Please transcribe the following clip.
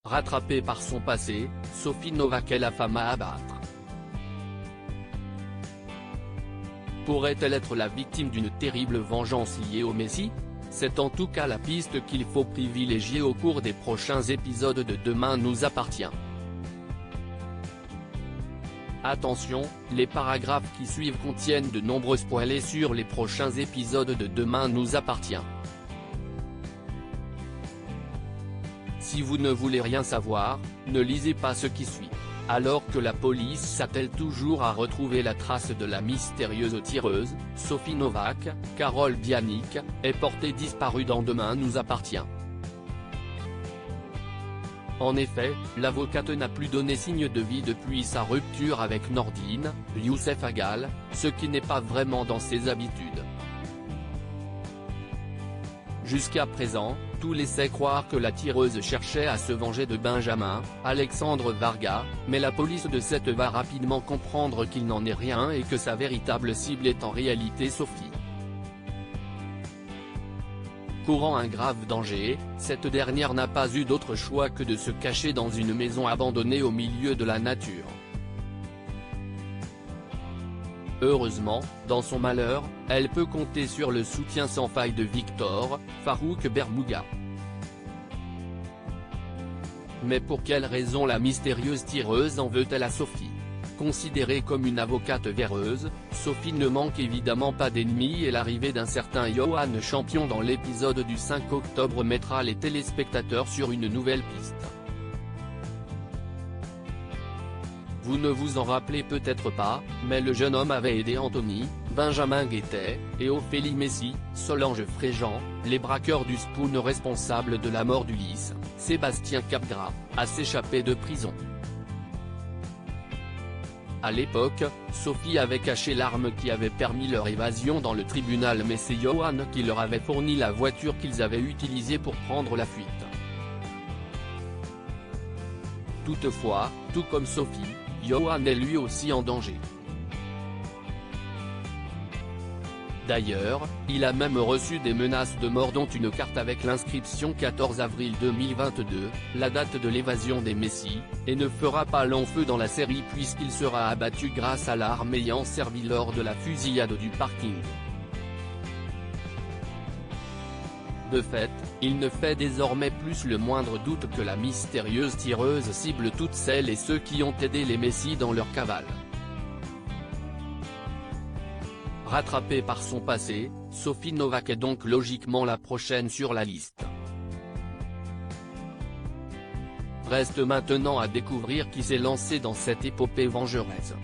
Rattrapée par son passé, Sophie Novak est la femme à abattre. Pourrait-elle être la victime d'une terrible vengeance liée au Messi? C'est en tout cas la piste qu'il faut privilégier au cours des prochains épisodes de Demain nous appartient. Attention, les paragraphes qui suivent contiennent de nombreux spoilers sur les prochains épisodes de Demain nous appartient. Si vous ne voulez rien savoir, ne lisez pas ce qui suit. Alors que la police s'attelle toujours à retrouver la trace de la mystérieuse tireuse, Sophie Novak, Carole Bianic, est portée disparue dans Demain nous appartient. En effet, l'avocate n'a plus donné signe de vie depuis sa rupture avec Nordine, Youssef Agal, ce qui n'est pas vraiment dans ses habitudes. Jusqu'à présent, tout laissait croire que la tireuse cherchait à se venger de Benjamin, Alexandre Varga, mais la police de Sète va rapidement comprendre qu'il n'en est rien et que sa véritable cible est en réalité Sophie. Courant un grave danger, cette dernière n'a pas eu d'autre choix que de se cacher dans une maison abandonnée au milieu de la nature. Heureusement, dans son malheur, elle peut compter sur le soutien sans faille de Victor, Farouk Bermouga. Mais pour quelle raison la mystérieuse tireuse en veut-elle à Sophie? Considérée comme une avocate véreuse, Sophie ne manque évidemment pas d'ennemis et l'arrivée d'un certain Johan Champion dans l'épisode du 5 octobre mettra les téléspectateurs sur une nouvelle piste. Vous ne vous en rappelez peut-être pas, mais le jeune homme avait aidé Anthony, Benjamin Guettet, et Ophélie Messi, Solange Fréjean, les braqueurs du Spoon responsables de la mort d'Ulysse, Sébastien Capgras, à s'échapper de prison. À l'époque, Sophie avait caché l'arme qui avait permis leur évasion dans le tribunal mais c'est Johan qui leur avait fourni la voiture qu'ils avaient utilisée pour prendre la fuite. Toutefois, tout comme Sophie, Johan est lui aussi en danger. D'ailleurs, il a même reçu des menaces de mort dont une carte avec l'inscription 14 avril 2022, la date de l'évasion des Messi, et ne fera pas long feu dans la série puisqu'il sera abattu grâce à l'arme ayant servi lors de la fusillade du parking. De fait, il ne fait désormais plus le moindre doute que la mystérieuse tireuse cible toutes celles et ceux qui ont aidé les Messi dans leur cavale. Rattrapée par son passé, Sophie Novak est donc logiquement la prochaine sur la liste. Reste maintenant à découvrir qui s'est lancé dans cette épopée vengeresse.